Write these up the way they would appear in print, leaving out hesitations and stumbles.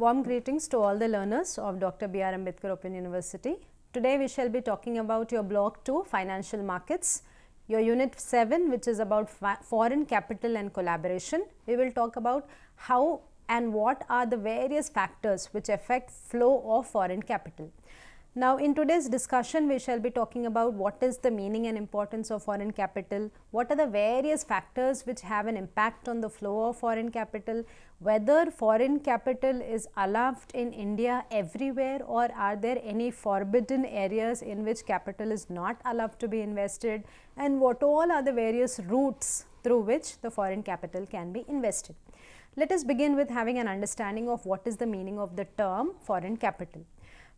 Warm greetings to all the learners of Dr. B.R. Ambedkar Open University. Today we shall be talking about your Block 2 Financial Markets, your Unit 7 which is about foreign capital and collaboration. We will talk about how and what are the various factors which affect flow of foreign capital. Now in today's discussion we shall be talking about what is the meaning and importance of foreign capital, what are the various factors which have an impact on the flow of foreign capital, whether foreign capital is allowed in India everywhere or are there any forbidden areas in which capital is not allowed to be invested, and what all are the various routes through which the foreign capital can be invested. Let us begin with having an understanding of what is the meaning of the term foreign capital.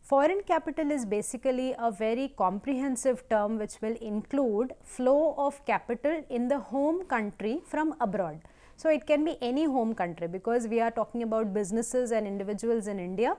Foreign capital is basically a very comprehensive term which will include flow of capital in the home country from abroad. So it can be any home country, because we are talking about businesses and individuals in India.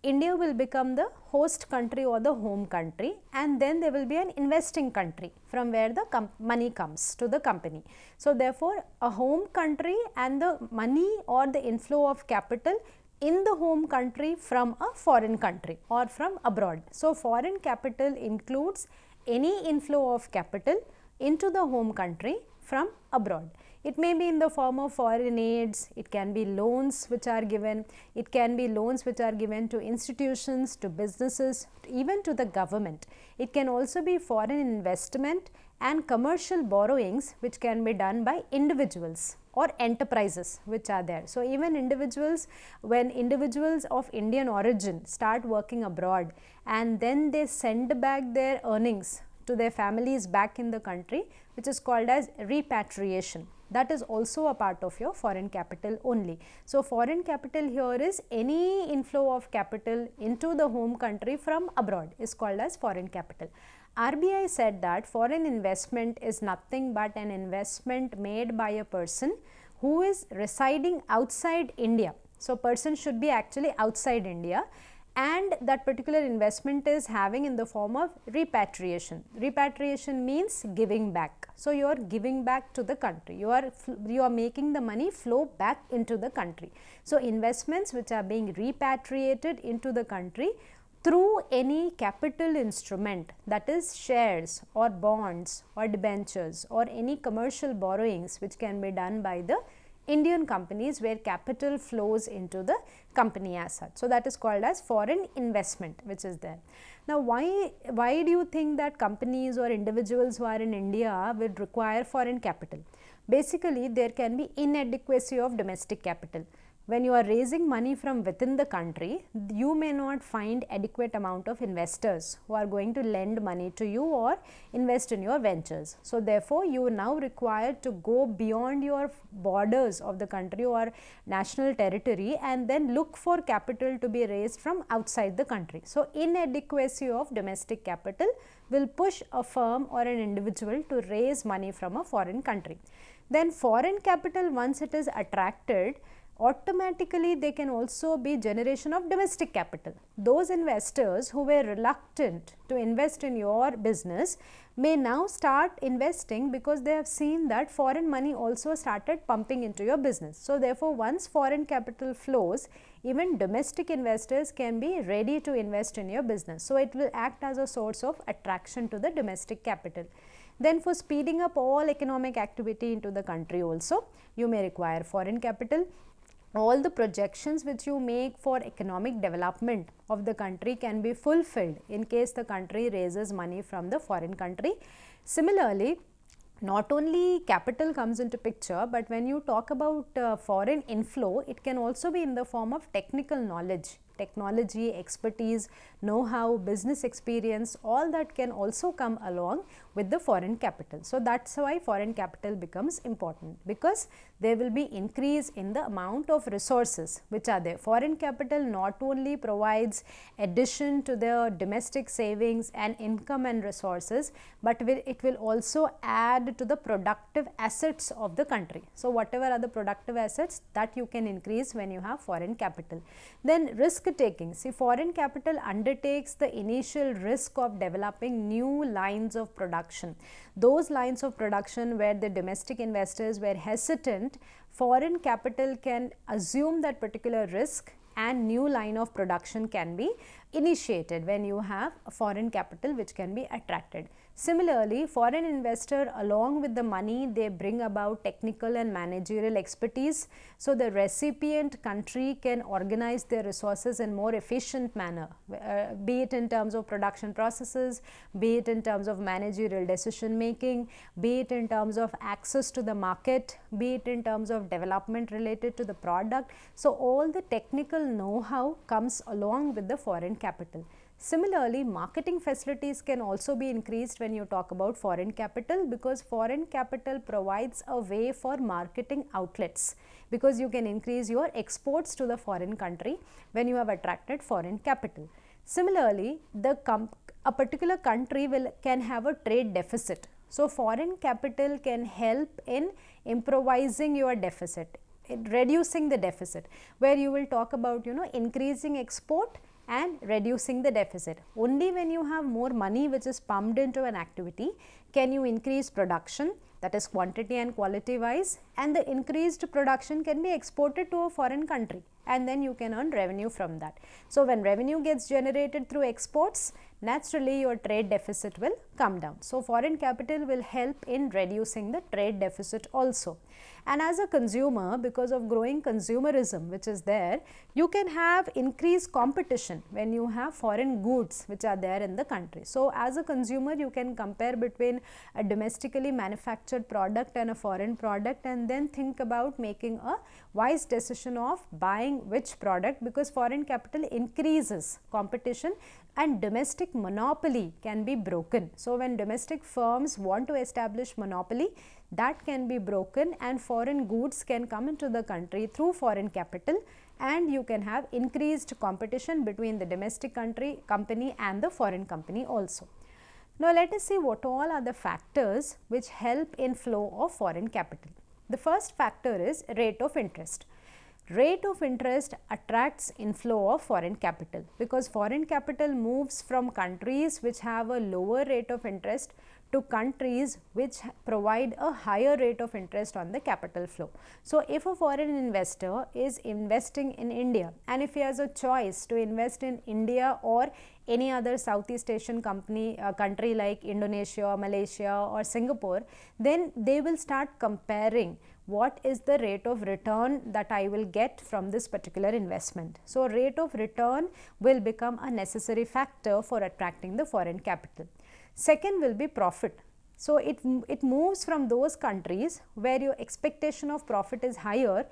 India will become the host country or the home country, and then there will be an investing country from where the money comes to the company. So therefore a home country and the money or the inflow of capital in the home country from a foreign country or from abroad. So foreign capital includes any inflow of capital into the home country from abroad. It may be in the form of foreign aids, it can be loans which are given, it can be loans which are given to institutions, to businesses, even to the government. It can also be foreign investment and commercial borrowings which can be done by individuals or enterprises which are there. So even individuals, when individuals of Indian origin start working abroad and then they send back their earnings to their families back in the country, which is called as repatriation. That is also a part of your foreign capital only. So foreign capital here is any inflow of capital into the home country from abroad is called as foreign capital. RBI said that foreign investment is nothing but an investment made by a person who is residing outside India. So person should be actually outside India, and that particular investment is having in the form of repatriation. Repatriation means giving back. So you are giving back to the country. You are making the money flow back into the country. So investments which are being repatriated into the country through any capital instrument, that is shares or bonds or debentures or any commercial borrowings which can be done by the Indian companies where capital flows into the company as such. So that is called as foreign investment which is there. Now why do you think that companies or individuals who are in India will require foreign capital? Basically there can be inadequacy of domestic capital. When you are raising money from within the country, you may not find adequate amount of investors who are going to lend money to you or invest in your ventures. So therefore you are now required to go beyond your borders of the country or national territory and then look for capital to be raised from outside the country. So inadequacy of domestic capital will push a firm or an individual to raise money from a foreign country. Then foreign capital, once it is attracted, automatically there can also be generation of domestic capital. Those investors who were reluctant to invest in your business may now start investing because they have seen that foreign money also started pumping into your business. So therefore once foreign capital flows, even domestic investors can be ready to invest in your business. So it will act as a source of attraction to the domestic capital. Then for speeding up all economic activity into the country also, you may require foreign capital. All the projections which you make for economic development of the country can be fulfilled in case the country raises money from the foreign country. Similarly, not only capital comes into picture, but when you talk about foreign inflow, it can also be in the form of technical knowledge, technology, expertise, know-how, business experience, all that can also come along with the foreign capital. So that's why foreign capital becomes important, because there will be increase in the amount of resources which are there. Foreign capital not only provides addition to the domestic savings and income and resources, but it will also add to the productive assets of the country. So whatever are the productive assets, that you can increase when you have foreign capital. Then risk taking. See, foreign capital undertakes the initial risk of developing new lines of production. Those lines of production where the domestic investors were hesitant, foreign capital can assume that particular risk and new line of production can be initiated when you have a foreign capital which can be attracted. Similarly, foreign investor, along with the money, they bring about technical and managerial expertise, so the recipient country can organize their resources in more efficient manner, be it in terms of production processes, be it in terms of managerial decision making, be it in terms of access to the market, be it in terms of development related to the product. So all the technical know-how comes along with the foreign capital. Similarly, marketing facilities can also be increased when you talk about foreign capital, because foreign capital provides a way for marketing outlets, because you can increase your exports to the foreign country when you have attracted foreign capital. Similarly, a particular country can have a trade deficit. So foreign capital can help in improvising your deficit, reducing the deficit, where you will talk about increasing export and reducing the deficit. Only when you have more money which is pumped into an activity can you increase production, that is quantity and quality wise, and the increased production can be exported to a foreign country, and then you can earn revenue from that. So when revenue gets generated through exports, naturally your trade deficit will come down. So foreign capital will help in reducing the trade deficit also. And as a consumer, because of growing consumerism which is there, you can have increased competition when you have foreign goods which are there in the country. So as a consumer, you can compare between a domestically manufactured product and a foreign product, and then think about making a wise decision of buying which product, because foreign capital increases competition and domestic monopoly can be broken. So when domestic firms want to establish monopoly, that can be broken and foreign goods can come into the country through foreign capital, and you can have increased competition between the domestic company and the foreign company also. Now let us see what all are the factors which help in flow of foreign capital. The first factor is rate of interest. Rate of interest attracts inflow of foreign capital, because foreign capital moves from countries which have a lower rate of interest to countries which provide a higher rate of interest on the capital flow. So if a foreign investor is investing in India, and if he has a choice to invest in India or any other Southeast Asian country like Indonesia, Malaysia or Singapore, then they will start comparing what is the rate of return that I will get from this particular investment. So rate of return will become a necessary factor for attracting the foreign capital. Second will be profit. So it moves from those countries where your expectation of profit is higher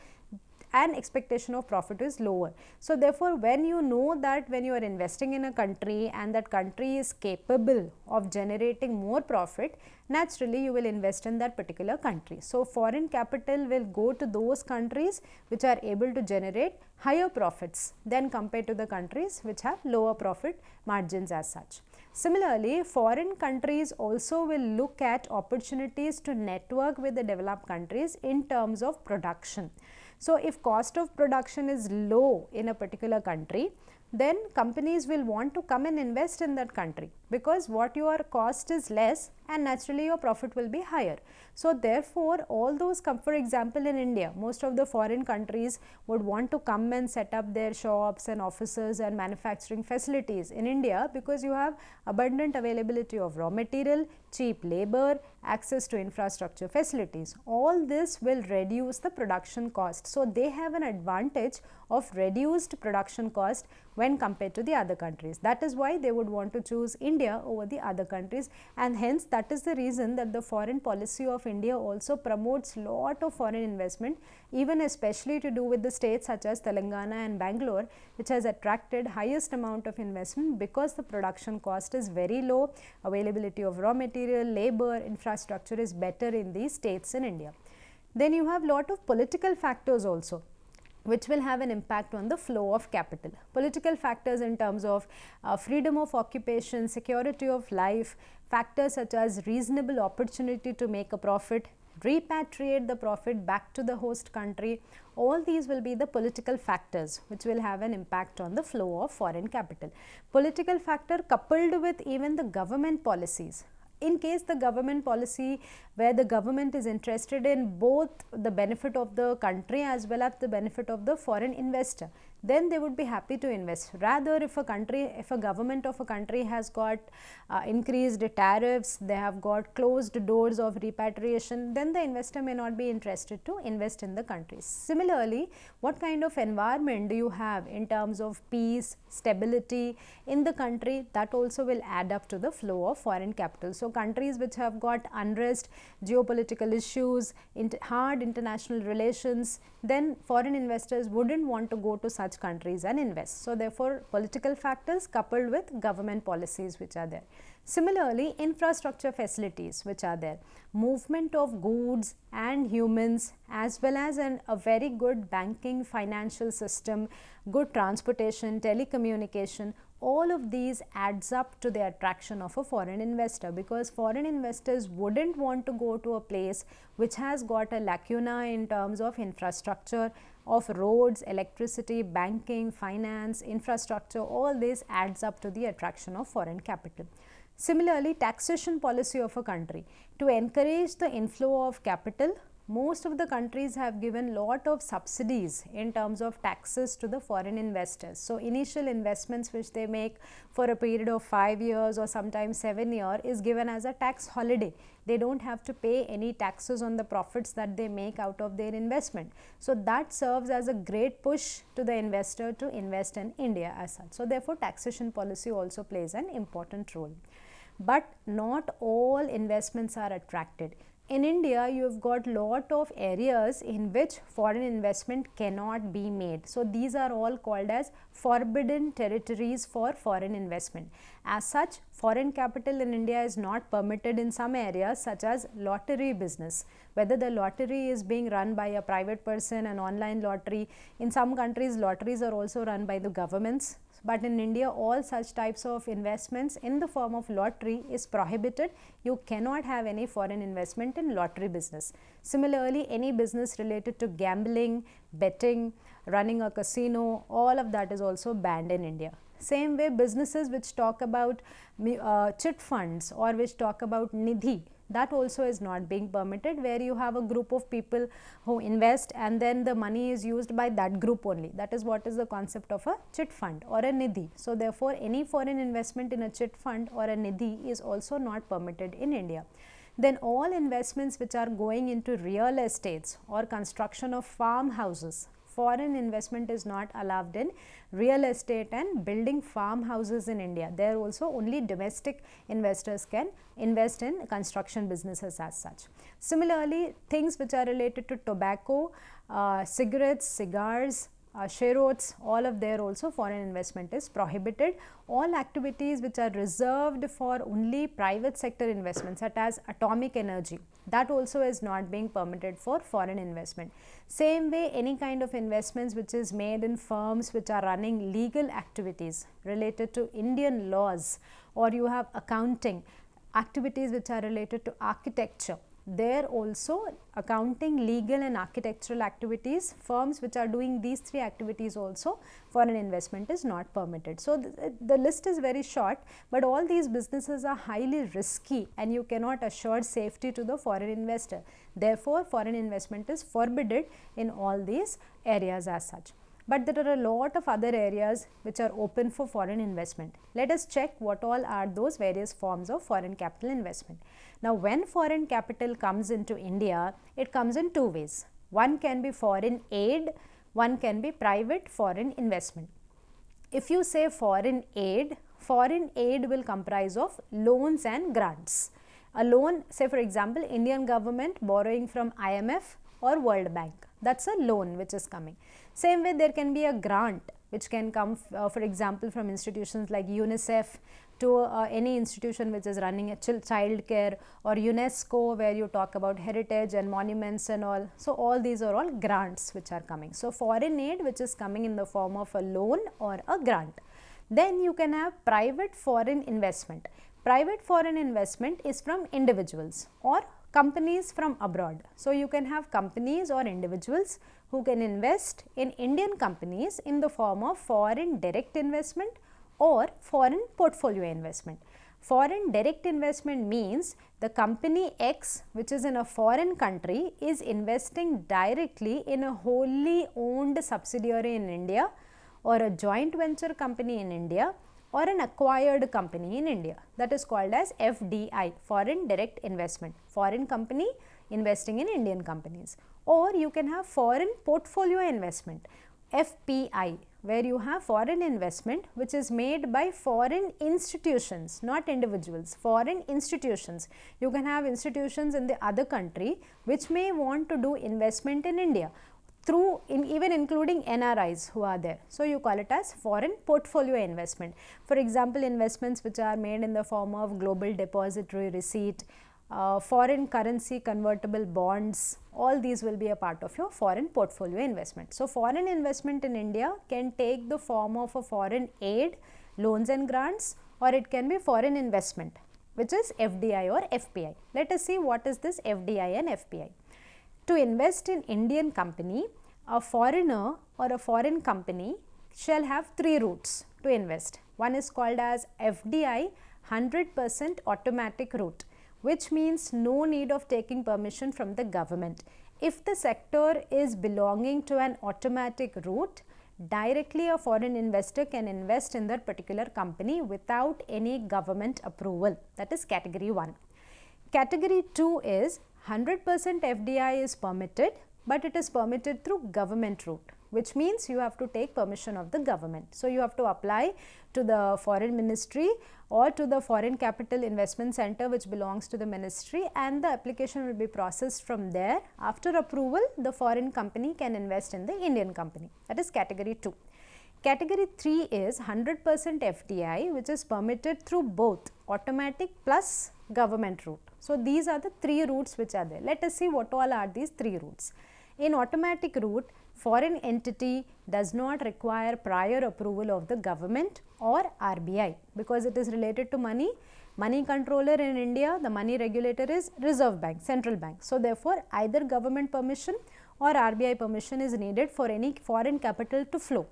and expectation of profit is lower. So therefore, when you know that when you are investing in a country and that country is capable of generating more profit, naturally you will invest in that particular country. So foreign capital will go to those countries which are able to generate higher profits than compared to the countries which have lower profit margins as such. Similarly, foreign countries also will look at opportunities to network with the developed countries in terms of production. So if cost of production is low in a particular country, then companies will want to come and invest in that country, because what your cost is less and naturally your profit will be higher. So therefore, all those for example in India, most of the foreign countries would want to come and set up their shops and offices and manufacturing facilities in India, because you have abundant availability of raw material, cheap labor, access to infrastructure facilities. All this will reduce the production cost. So they have an advantage of reduced production cost when compared to the other countries. That is why they would want to choose India over the other countries, and hence that is the reason that the foreign policy of India also promotes lot of foreign investment, even especially to do with the states such as Telangana and Bangalore, which has attracted highest amount of investment because the production cost is very low, availability of raw material, labor, infrastructure is better in these states in India. Then you have lot of political factors also, which will have an impact on the flow of capital. Political factors in terms of freedom of occupation, security of life, factors such as reasonable opportunity to make a profit, repatriate the profit back to the host country. All these will be the political factors which will have an impact on the flow of foreign capital. Political factor coupled with even the government policies. In case the government policy where the government is interested in both the benefit of the country as well as the benefit of the foreign investor, then they would be happy to invest. Rather, if a government of a country has got increased tariffs, they have got closed doors of repatriation, then the investor may not be interested to invest in the country. Similarly, what kind of environment do you have in terms of peace, stability in the country, that also will add up to the flow of foreign capital. So countries which have got unrest, geopolitical issues, hard international relations, then foreign investors wouldn't want to go to such countries and invest. So therefore, political factors coupled with government policies which are there. Similarly, infrastructure facilities which are there, movement of goods and humans, as well as a very good banking financial system, good transportation, telecommunication, all of these adds up to the attraction of a foreign investor, because foreign investors wouldn't want to go to a place which has got a lacuna in terms of infrastructure, of roads, electricity, banking, finance, infrastructure. All this adds up to the attraction of foreign capital. Similarly, taxation policy of a country. To encourage the inflow of capital, most of the countries have given lot of subsidies in terms of taxes to the foreign investors. So initial investments which they make for a period of 5 years or sometimes 7 years is given as a tax holiday. They don't have to pay any taxes on the profits that they make out of their investment. So that serves as a great push to the investor to invest in India as such. So therefore, taxation policy also plays an important role. But not all investments are attracted. In India, you have got lot of areas in which foreign investment cannot be made. So these are all called as forbidden territories for foreign investment. As such, foreign capital in India is not permitted in some areas such as lottery business. Whether the lottery is being run by a private person, an online lottery. In some countries, lotteries are also run by the governments. But in India, all such types of investments in the form of lottery is prohibited. You cannot have any foreign investment in lottery business. Similarly, any business related to gambling, betting, running a casino, all of that is also banned in India. Same way, businesses which talk about chit funds or which talk about nidhi, that also is not being permitted, where you have a group of people who invest and then the money is used by that group only. That is what is the concept of a chit fund or a nidhi. So therefore, any foreign investment in a chit fund or a nidhi is also not permitted in India. Then all investments which are going into real estates or construction of farmhouses, foreign investment is not allowed in real estate and building farmhouses in India. There also only domestic investors can invest in construction businesses as such. Similarly, things which are related to tobacco, cigarettes, cigars, cherots, all of there also foreign investment is prohibited. All activities which are reserved for only private sector investments, such as atomic energy, that also is not being permitted for foreign investment. Same way, any kind of investments which is made in firms which are running legal activities related to Indian laws, or you have accounting activities which are related to architecture, there also accounting, legal and architectural activities, firms which are doing these three activities also, foreign investment is not permitted. So the list is very short, but all these businesses are highly risky and you cannot assure safety to the foreign investor. Therefore, foreign investment is forbidden in all these areas as such. But there are a lot of other areas which are open for foreign investment. Let us check what all are those various forms of foreign capital investment. Now, when foreign capital comes into India, it comes in two ways. One can be foreign aid, one can be private foreign investment. If you say foreign aid will comprise of loans and grants. A loan, say for example, Indian government borrowing from IMF or World Bank, that's a loan which is coming. Same way, there can be a grant which can come for example from institutions like UNICEF to any institution which is running a child care, or UNESCO where you talk about heritage and monuments and all. So all these are all grants which are coming. So foreign aid which is coming in the form of a loan or a grant. Then you can have private foreign investment. Private foreign investment is from individuals or companies from abroad. So you can have companies or individuals who can invest in Indian companies in the form of foreign direct investment or foreign portfolio investment. Foreign direct investment means the company X, which is in a foreign country, is investing directly in a wholly owned subsidiary in India or a joint venture company in India or an acquired company in India. That is called as FDI, foreign direct investment, foreign company investing in Indian companies. Or you can have foreign portfolio investment, FPI, where you have foreign investment which is made by foreign institutions, not individuals, foreign institutions. You can have institutions in the other country which may want to do investment in India through even including NRIs who are there. So you call it as foreign portfolio investment. For example, investments which are made in the form of global depository receipt, foreign currency convertible bonds, all these will be a part of your foreign portfolio investment. So foreign investment in India can take the form of a foreign aid, loans and grants, or it can be foreign investment, which is FDI or FPI. Let us see what is this FDI and FPI. To invest in Indian company, a foreigner or a foreign company shall have three routes to invest. One is called as FDI, 100% automatic route, which means no need of taking permission from the government. If the sector is belonging to an automatic route, directly a foreign investor can invest in that particular company without any government approval. That is category 1. Category 2 is 100% FDI is permitted, but it is permitted through government route, which means you have to take permission of the government. So you have to apply to the foreign ministry or to the foreign capital investment center which belongs to the ministry, and the application will be processed from there. After approval, the foreign company can invest in the Indian company. That is category 2. Category 3 is 100% FDI, which is permitted through both automatic plus government route. So these are the three routes which are there. Let us see what all are these three routes. In automatic route, foreign entity does not require prior approval of the government or RBI because it is related to money. Money controller in India, the money regulator is Reserve Bank, Central Bank. So therefore, either government permission or RBI permission is needed for any foreign capital to flow.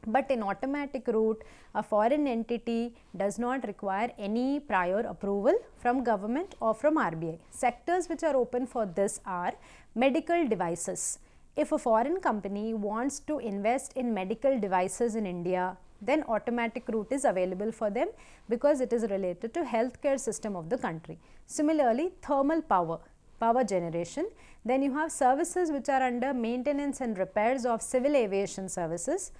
But in automatic route, a foreign entity does not require any prior approval from government or from RBI. Sectors which are open for this are medical devices. If a foreign company wants to invest in medical devices in India, then automatic route is available for them because it is related to healthcare system of the country. Similarly, thermal power generation. Then you have services which are under maintenance and repairs of civil aviation services.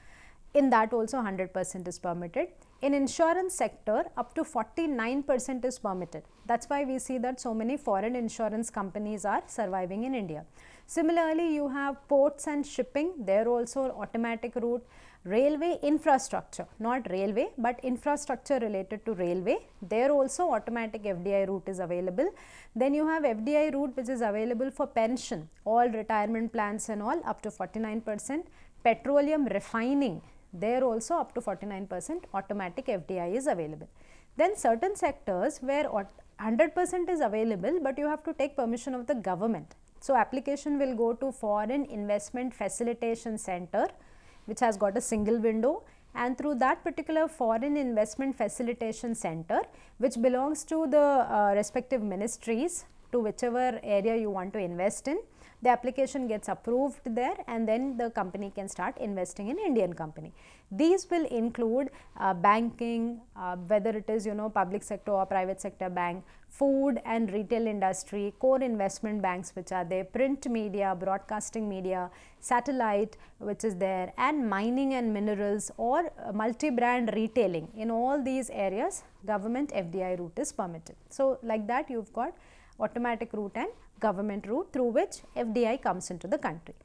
In that also 100% is permitted. In insurance sector, up to 49% is permitted. That's why we see that so many foreign insurance companies are surviving in India. Similarly, you have ports and shipping, there also automatic route. Railway infrastructure, not railway but infrastructure related to railway, there also automatic FDI route is available. Then you have FDI route which is available for pension, all retirement plans and all up to 49%. Petroleum refining, there also up to 49% automatic FDI is available. Then certain sectors where 100% is available, but you have to take permission of the government. So application will go to Foreign Investment Facilitation Center, which has got a single window, and through that particular Foreign Investment Facilitation Center, which belongs to the respective ministries, to whichever area you want to invest in, the application gets approved there, and then the company can start investing in Indian company. These will include banking, whether it is public sector or private sector bank, food and retail industry, core investment banks which are there, print media, broadcasting media, satellite which is there, and mining and minerals or multi-brand retailing. In all these areas, government FDI route is permitted. So like that you've got automatic route and government route through which FDI comes into the country.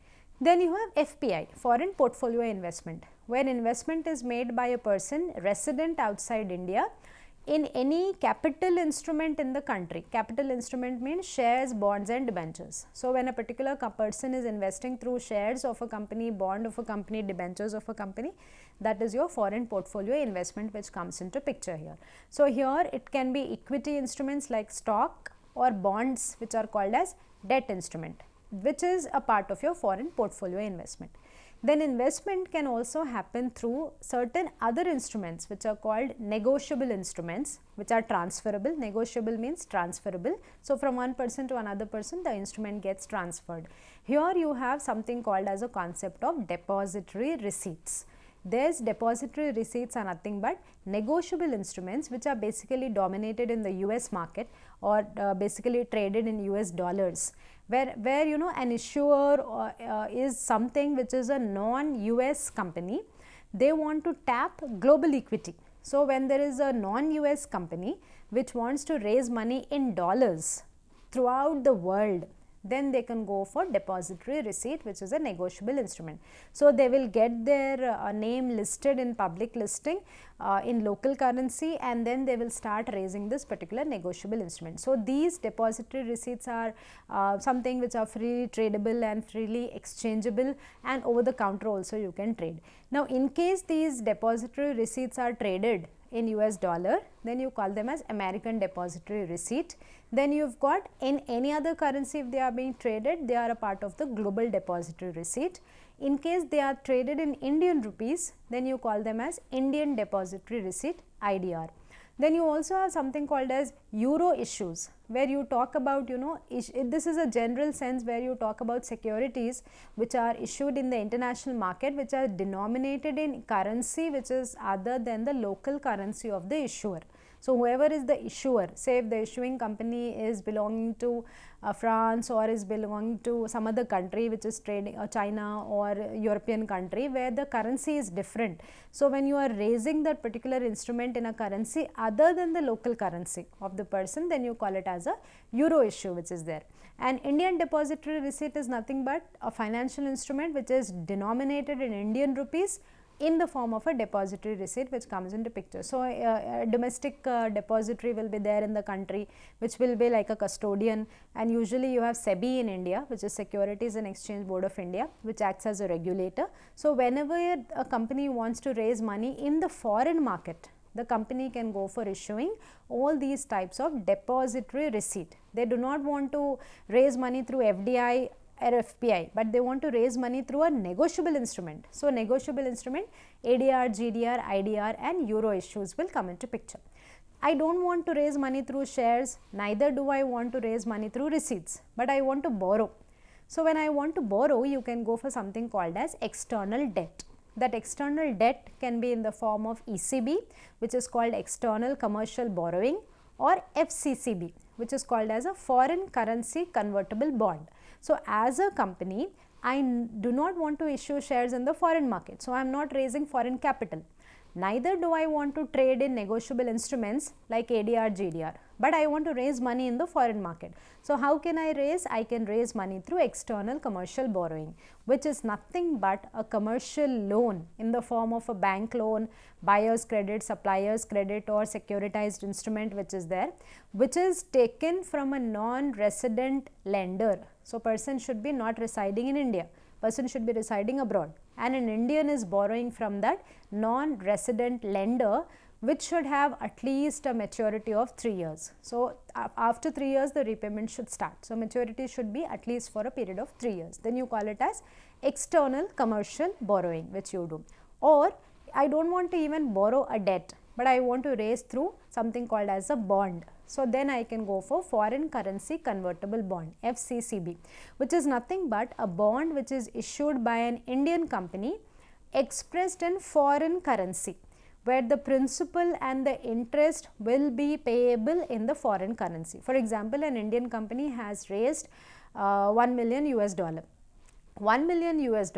Then you have FPI, foreign portfolio investment, where investment is made by a person resident outside India in any capital instrument in the country. Capital instrument means shares, bonds and debentures. So when a particular person is investing through shares of a company, bond of a company, debentures of a company, that is your foreign portfolio investment which comes into picture here. So here it can be equity instruments like stock or bonds which are called as debt instrument, which is a part of your foreign portfolio investment. Then investment can also happen through certain other instruments which are called negotiable instruments, which are transferable. Negotiable means transferable. So from one person to another person, the instrument gets transferred. Here you have something called as a concept of depository receipts. These depository receipts are nothing but negotiable instruments which are basically dominated in the US market or basically traded in US dollars, where you know an issuer is something which is a non-US company. They want to tap global equity. So when there is a non-US company which wants to raise money in dollars throughout the world, then they can go for depository receipt, which is a negotiable instrument. So they will get their name listed in public listing in local currency, and then they will start raising this particular negotiable instrument. So these depository receipts are something which are freely tradable and freely exchangeable, and over the counter also you can trade. Now in case these depository receipts are traded in US dollar, then you call them as American depository receipt. Then you've got in any other currency, if they are being traded, they are a part of the global depository receipt. In case they are traded in Indian rupees, then you call them as Indian depository receipt, IDR. Then you also have something called as euro issues, where you talk about, you know, this is a general sense where you talk about securities which are issued in the international market, which are denominated in currency which is other than the local currency of the issuer. So whoever is the issuer, say if the issuing company is belonging to France or is belonging to some other country which is trading China or European country where the currency is different. So when you are raising that particular instrument in a currency other than the local currency of the person, then you call it as a euro issue which is there. And Indian depository receipt is nothing but a financial instrument which is denominated in Indian rupees in the form of a depository receipt which comes into picture. So a domestic depository will be there in the country which will be like a custodian, and usually you have SEBI in India, which is Securities and Exchange Board of India, which acts as a regulator. So whenever a company wants to raise money in the foreign market, the company can go for issuing all these types of depository receipt. They do not want to raise money through FDI or FPI, but they want to raise money through a negotiable instrument. So negotiable instrument, ADR, GDR, IDR and euro issues will come into picture. I don't want to raise money through shares, neither do I want to raise money through receipts, but I want to borrow. So when I want to borrow, you can go for something called as external debt. That external debt can be in the form of ECB, which is called external commercial borrowing, or FCCB, which is called as a foreign currency convertible bond. So as a company, I do not want to issue shares in the foreign market. So I am not raising foreign capital. Neither do I want to trade in negotiable instruments like ADR, GDR, but I want to raise money in the foreign market. So how can I raise? I can raise money through external commercial borrowing, which is nothing but a commercial loan in the form of a bank loan, buyer's credit, supplier's credit or securitized instrument which is there, which is taken from a non-resident lender. So person should be not residing in India. Person should be residing abroad, and an Indian is borrowing from that non-resident lender, which should have at least a maturity of 3 years. So after 3 years the repayment should start. So maturity should be at least for a period of 3 years. Then you call it as external commercial borrowing, which you do. Or I don't want to even borrow a debt, but I want to raise through something called as a bond. So then I can go for foreign currency convertible bond, FCCB, which is nothing but a bond which is issued by an Indian company expressed in foreign currency, where the principal and the interest will be payable in the foreign currency. For example, an Indian company has raised $1 million US. $1 million US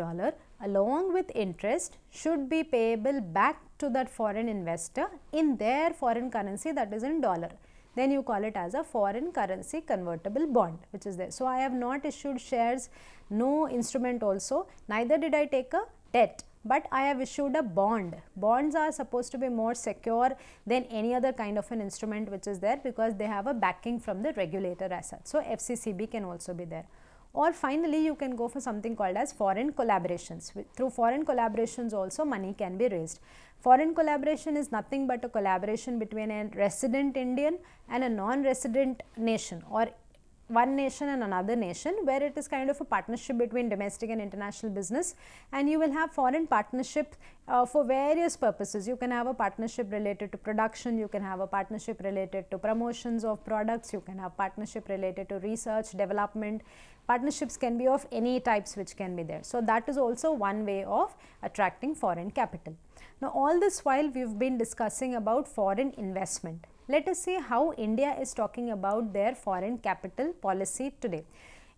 along with interest should be payable back to that foreign investor in their foreign currency, that is in dollar. Then you call it as a foreign currency convertible bond, which is there. So I have not issued shares, no instrument also, neither did I take a debt, but I have issued a bond. Bonds are supposed to be more secure than any other kind of an instrument which is there, because they have a backing from the regulator as such. So FCCB can also be there. Or finally, you can go for something called as foreign collaborations. Through foreign collaborations also money can be raised. Foreign collaboration is nothing but a collaboration between a resident Indian and a non-resident nation, or one nation and another nation, where it is kind of a partnership between domestic and international business, and you will have foreign partnership for various purposes. You can have a partnership related to production, you can have a partnership related to promotions of products, you can have partnership related to research, development. Partnerships can be of any types which can be there. So that is also one way of attracting foreign capital. Now all this while we have been discussing about foreign investment. Let us see how India is talking about their foreign capital policy today.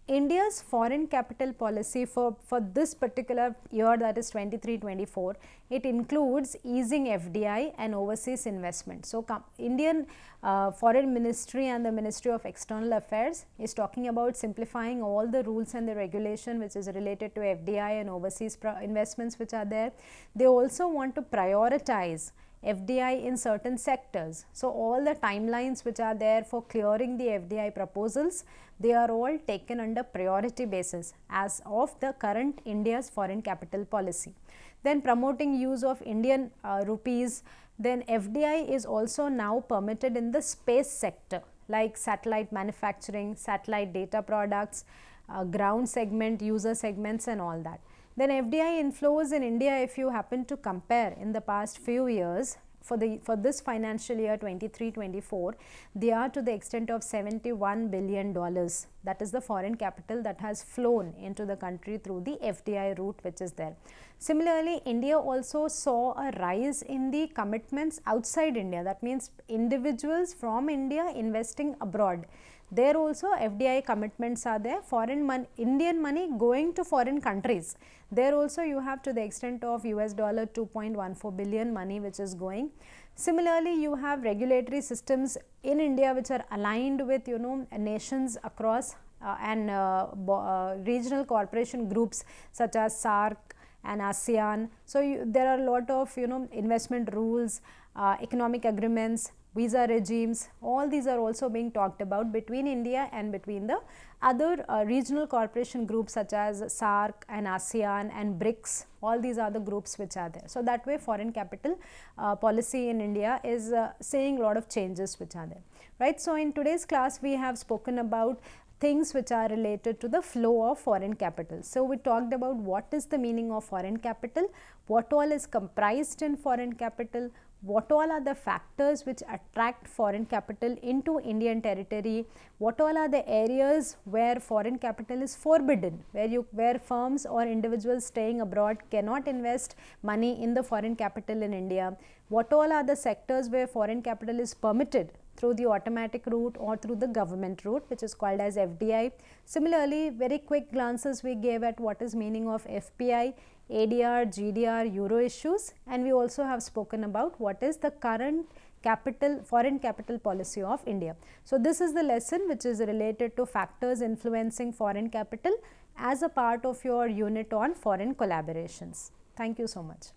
India's foreign capital policy for this particular year, that is 23-24, it includes easing FDI and overseas investment. So Indian Foreign Ministry and the Ministry of External Affairs is talking about simplifying all the rules and the regulation which is related to FDI and overseas investments which are there. They also want to prioritize FDI in certain sectors. So all the timelines which are there for clearing the FDI proposals, they are all taken under priority basis as of the current India's foreign capital policy. Then promoting use of Indian rupees. Then FDI is also now permitted in the space sector, like satellite manufacturing, satellite data products, ground segment, user segments and all that. Then FDI inflows in India, if you happen to compare in the past few years, for this financial year 23-24, they are to the extent of $71 billion. That is the foreign capital that has flown into the country through the FDI route which is there. Similarly, India also saw a rise in the commitments outside India. That means individuals from India investing abroad. There also FDI commitments are there, foreign money, Indian money going to foreign countries. There also you have to the extent of US dollar 2.14 billion money which is going. Similarly, you have regulatory systems in India which are aligned with nations across and regional cooperation groups such as SAARC and ASEAN. So there are a lot of investment rules, economic agreements, visa regimes, all these are also being talked about between India and between the other regional cooperation groups such as SAARC and ASEAN and BRICS. All these are the groups which are there. So that way foreign capital policy in India is seeing a lot of changes which are there, right. So in today's class we have spoken about things which are related to the flow of foreign capital. So we talked about what is the meaning of foreign capital, what all is comprised in foreign capital, what all are the factors which attract foreign capital into Indian territory, what all are the areas where foreign capital is forbidden, where firms or individuals staying abroad cannot invest money in the foreign capital in India, what all are the sectors where foreign capital is permitted through the automatic route or through the government route which is called as FDI. Similarly, very quick glances we gave at what is meaning of FPI, ADR, GDR, Euro issues, and we also have spoken about what is the current foreign capital policy of India. So this is the lesson which is related to factors influencing foreign capital as a part of your unit on foreign collaborations. Thank you so much.